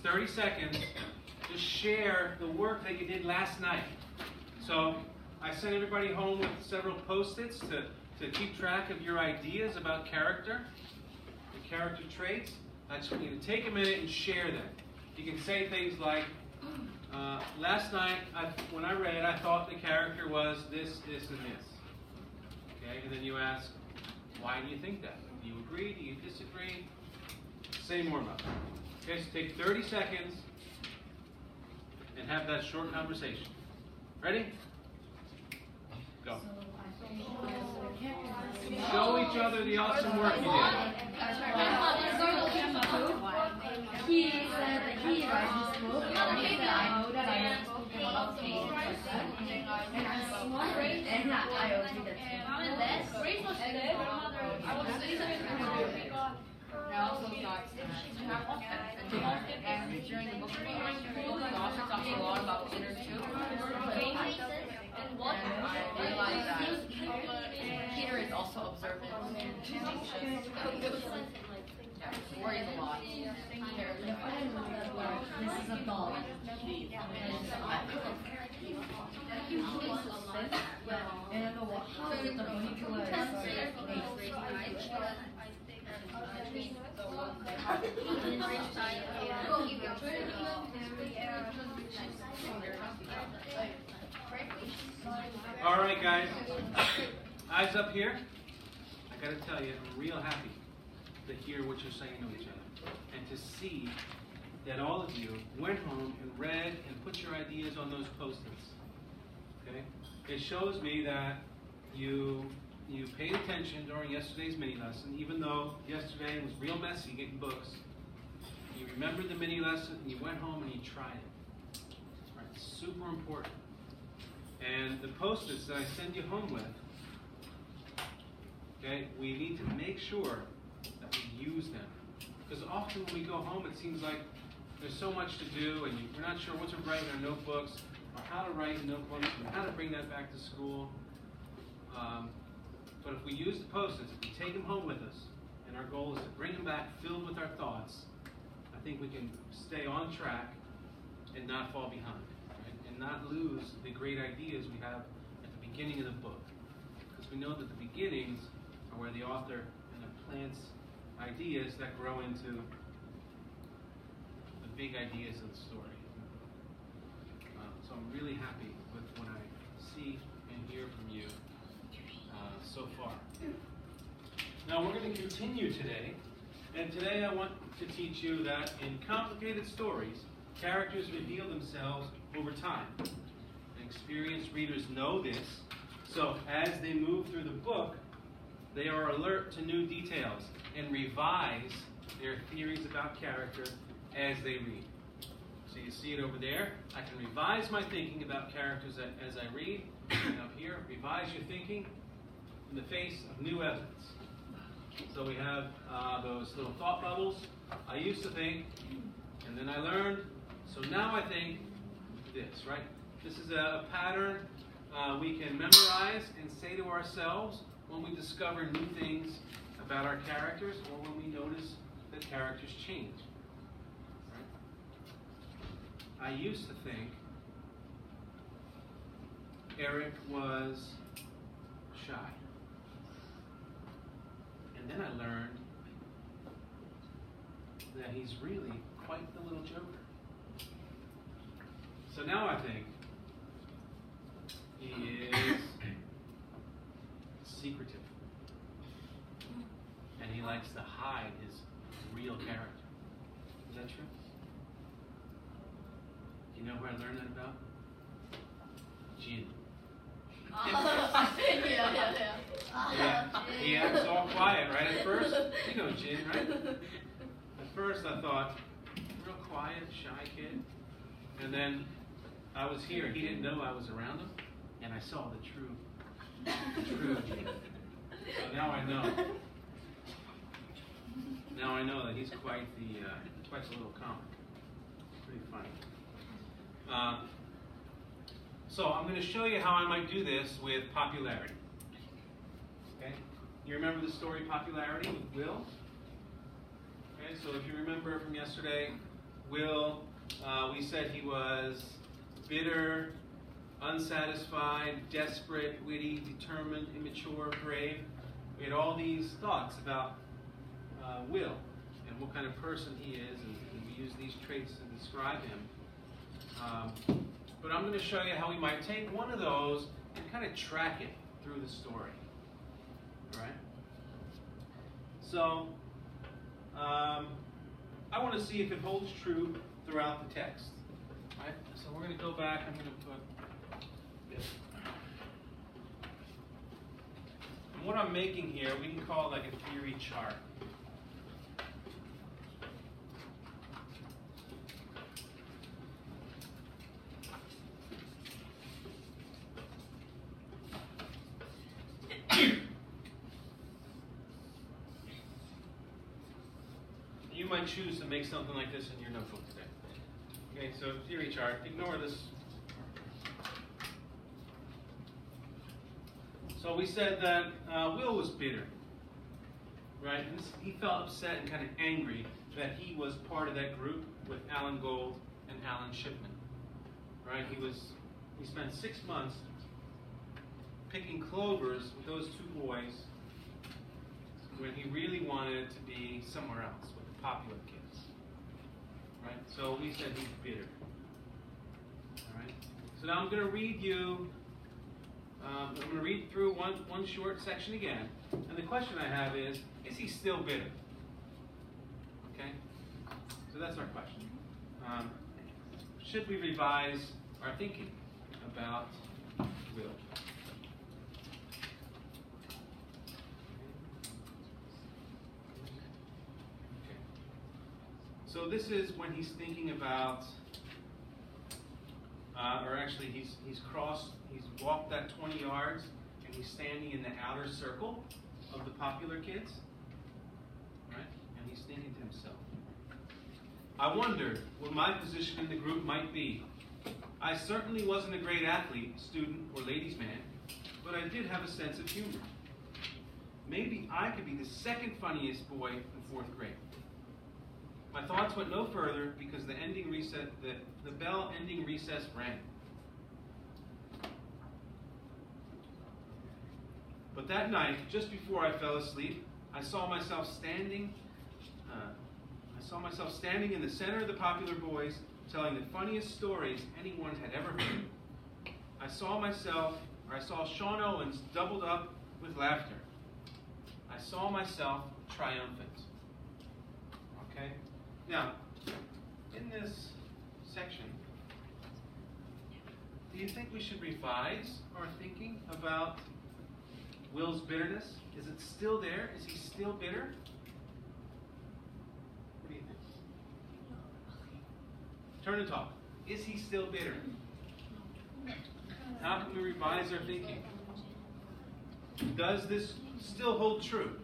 30 seconds to share the work that you did last night. So I sent everybody home with several Post-its to keep track of your ideas about character, the character traits. I just want you to take a minute and share them. You can say things like, last night when I read, I thought the character was this, this, and this. Okay, and then you ask, why do you think that? Do you agree? Do you disagree? Say more about that. Okay, so take 30 seconds and have that short conversation. Ready? Go. Show each other the awesome work you did. He said that he writes his book, and he said, I know that I spoke about the person, and I'm smart, and I agree that I also thought and during the book reading, the author talks a lot about inner truth. And I realized that Peter is also observant and anxious. Yeah, worries a lot. this is a dog. And how is the particular All right, guys. Eyes up here. I got to tell you, I'm real happy to hear what you're saying to each other and to see that all of you went home and read and put your ideas on those Post-its. Okay? It shows me that you paid attention during yesterday's mini lesson, even though yesterday was real messy getting books. You remembered the mini lesson and you went home and you tried it. Right? It's super important. And the Post-its that I send you home with, okay, we need to make sure that we use them. Because often when we go home, it seems like there's so much to do, and we're not sure what to write in our notebooks, or how to write in notebooks, and how to bring that back to school. But if we use the Post-its, if we take them home with us, and our goal is to bring them back filled with our thoughts, I think we can stay on track and not fall behind, right? And not lose the great ideas we have at the beginning of the book. Because we know that the beginnings are where the author plants ideas that grow into the big ideas of the story. So I'm really happy with what I see and hear from you so far. Now we're going to continue today, and today I want to teach you that in complicated stories, characters reveal themselves over time. And experienced readers know this, so as they move through the book, they are alert to new details and revise their theories about character as they read. So you see it over there. I can revise my thinking about characters as I read. And up here, revise your thinking in the face of new evidence. So we have those little thought bubbles. I used to think, and then I learned, so now I think this, right? This is a pattern we can memorize and say to ourselves when we discover new things about our characters or when we notice that characters change. Right? I used to think Eric was shy. And then I learned that he's really quite the little joker. So now I think he is secretive. And he likes to hide his real character. Is that true? Do you know who I learned that about? Jin. Yeah, he acts all quiet, right, at first? You know Jin, right? At first I thought, real quiet, shy kid. And then I was here, he didn't know I was around him, and I saw the true Jin. So now I know. Now I know that he's quite a little comic. Pretty funny. So I'm going to show you how I might do this with popularity. Okay? You remember the story Popularity with Will? Okay, so if you remember from yesterday, Will, we said he was bitter, unsatisfied, desperate, witty, determined, immature, brave. We had all these thoughts about Will and what kind of person he is, and we use these traits to describe him. But I'm going to show you how we might take one of those and kind of track it through the story. All right? So, I want to see if it holds true throughout the text. All right? So we're going to go back. I'm going to put this. And what I'm making here, we can call it like a theory chart. You might choose to make something like this in your notebook today. Okay, so theory chart. Ignore this. So we said that Will was bitter, right? And he felt upset and kind of angry that he was part of that group with Alan Gold and Alan Shipman, right? He spent 6 months picking clovers with those two boys when he really wanted to be somewhere else with the popular kids, right? So we said he's bitter. All right. So now I'm going to read you. I'm going to read through one short section again, and the question I have is he still bitter? Okay. So that's our question. Should we revise our thinking about Will? So this is when he's thinking about, or actually he's walked that 20 yards and he's standing in the outer circle of the popular kids, right? And he's thinking to himself, I wondered what my position in the group might be. I certainly wasn't a great athlete, student, or ladies' man, but I did have a sense of humor. Maybe I could be the second funniest boy in 4th grade. My thoughts went no further because the bell ending recess rang. But that night, just before I fell asleep, I saw myself standing in the center of the popular boys, telling the funniest stories anyone had ever heard. I saw Sean Owens doubled up with laughter. I saw myself triumphant. Okay? Now, in this section, do you think we should revise our thinking about Will's bitterness? Is it still there? Is he still bitter? What do you think? Turn and talk. Is he still bitter? How can we revise our thinking? Does this still hold true?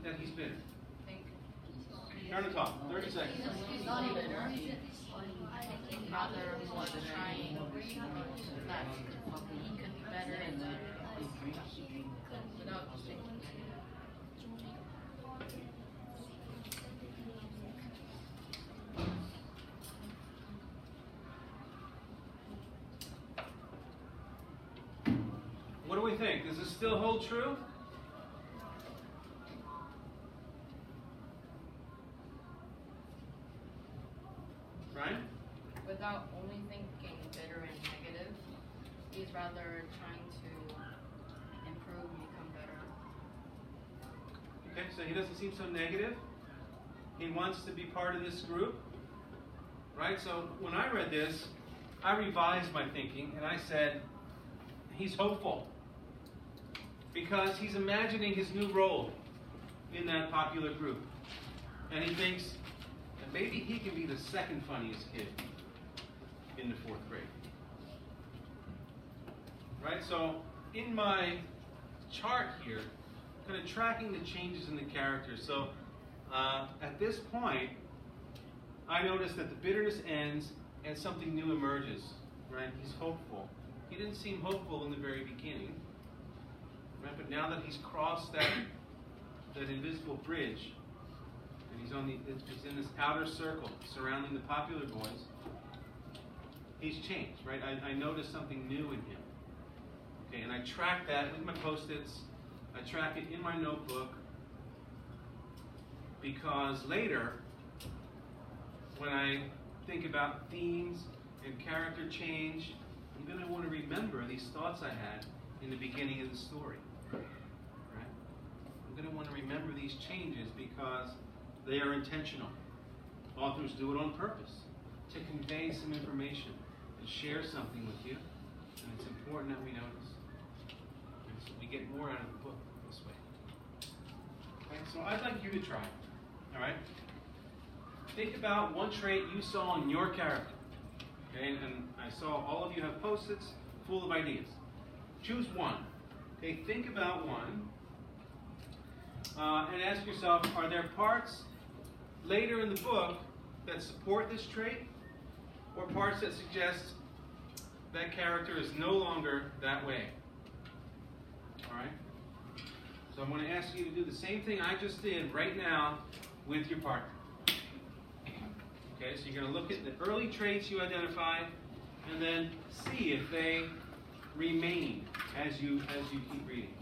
That he's bitter? Turn and talk. 30 seconds. He's not bitter. Rather was trying that he could be better and without thinking. What do we think? Does this still hold true? Right? Without only thinking bitter and negative, he's rather trying to improve and become better. Okay, so he doesn't seem so negative. He wants to be part of this group. Right? So when I read this, I revised my thinking and I said, he's hopeful. Because he's imagining his new role in that popular group. And he thinks that maybe he can be the second funniest kid in the 4th grade. Right? So in my chart here, kind of tracking the changes in the characters. So at this point, I noticed that the bitterness ends and something new emerges. Right? He's hopeful. He didn't seem hopeful in the very beginning. Right? But now that he's crossed that invisible bridge and he's in this outer circle surrounding the popular boys. He's changed, right? I noticed something new in him. Okay, and I track that with my Post-its. I track it in my notebook because later, when I think about themes and character change, I'm going to want to remember these thoughts I had in the beginning of the story. Right? I'm going to want to remember these changes because they are intentional. Authors do it on purpose to convey some information and share something with you, and it's important that we notice. And so we get more out of the book this way. Okay, so I'd like you to try it. All right? Think about one trait you saw in your character. Okay, and I saw all of you have Post-its full of ideas. Choose one. Okay, think about one. And ask yourself, are there parts later in the book that support this trait? Or parts that suggest that character is no longer that way? Alright? So I'm going to ask you to do the same thing I just did right now with your partner. Okay, so you're going to look at the early traits you identified and then see if they remain as you keep reading.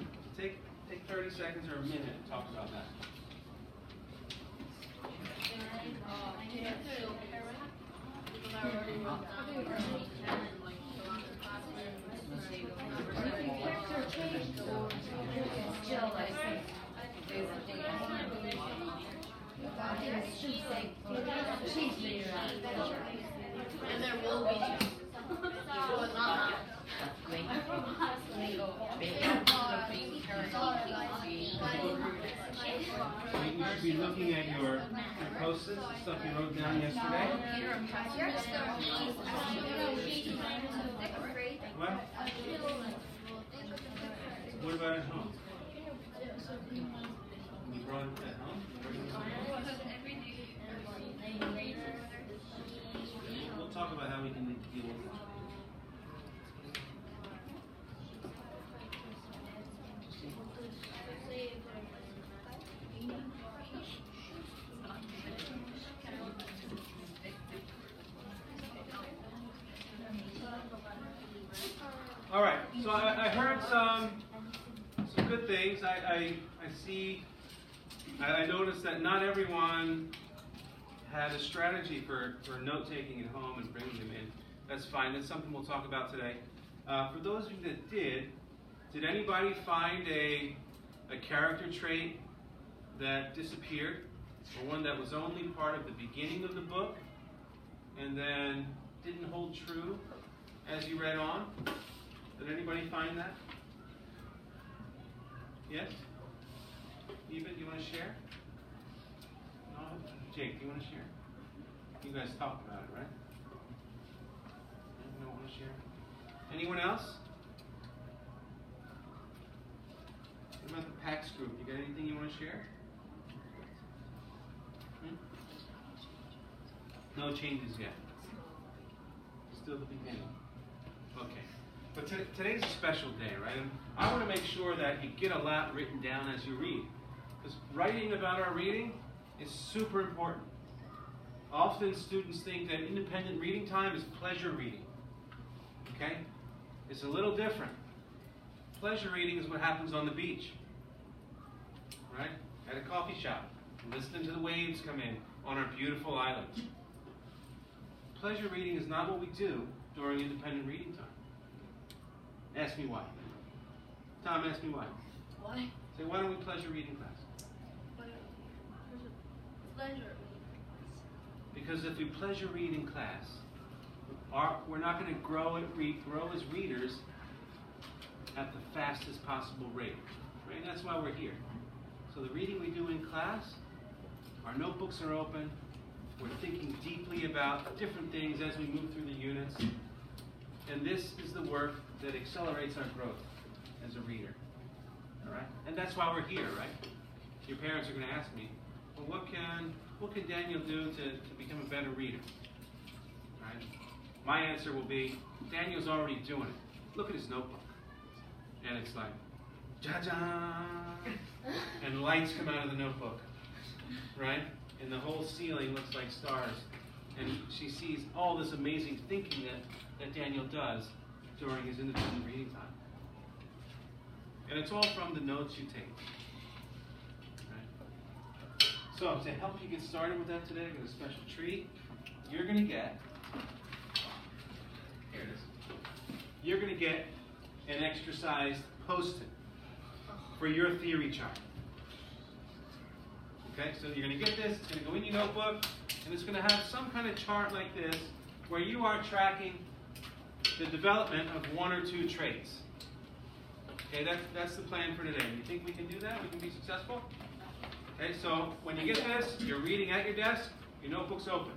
So take 30 seconds or a minute to talk about that. And there will be news. But not You should be looking at your Post-its, stuff you wrote down yesterday. What? What about at home? You brought it at home? We'll talk about how we can deal with it. All right, so I heard some good things. I noticed that not everyone had a strategy for note-taking at home and bringing them in. That's fine. That's something we'll talk about today. For those of you that did anybody find a character trait that disappeared, or one that was only part of the beginning of the book and then didn't hold true as you read on? Did anybody find that? Yes? Eva, do you want to share? No? Jake, do you want to share? You guys talked about it, right? You don't want to share? Anyone else? What about the PAX group? You got anything you want to share? No changes yet. Still the beginning. Okay. But today's a special day, right? And I want to make sure that you get a lot written down as you read. Because writing about our reading is super important. Often students think that independent reading time is pleasure reading. Okay? It's a little different. Pleasure reading is what happens on the beach. Right? At a coffee shop. Listening to the waves come in on our beautiful island. Pleasure reading is not what we do during independent reading time. Ask me why. Tom, ask me why. Why? Say, why don't we pleasure reading class? Pleasure. Because if we pleasure read in class, we're not going to grow as readers at the fastest possible rate. Right? That's why we're here. So the reading we do in class, our notebooks are open, we're thinking deeply about different things as we move through the units. And this is the work that accelerates our growth as a reader. All right? And that's why we're here, right? Your parents are going to ask me, well, what can Daniel do to become a better reader? Right? My answer will be, Daniel's already doing it. Look at his notebook. And it's like, ja-ja! And lights come out of the notebook. right? And the whole ceiling looks like stars. And she sees all this amazing thinking that Daniel does during his independent reading time. And it's all from the notes you take. Right? So to help you get started with that today, I got a special treat. You're going to get, here it is, you're going to get an exercised post-it for your theory chart. Okay, so you're going to get this, it's going to go in your notebook, and it's going to have some kind of chart like this where you are tracking the development of one or two traits. Okay, that's the plan for today. You think we can do that? We can be successful? Okay, so when you get this, you're reading at your desk, your notebook's open.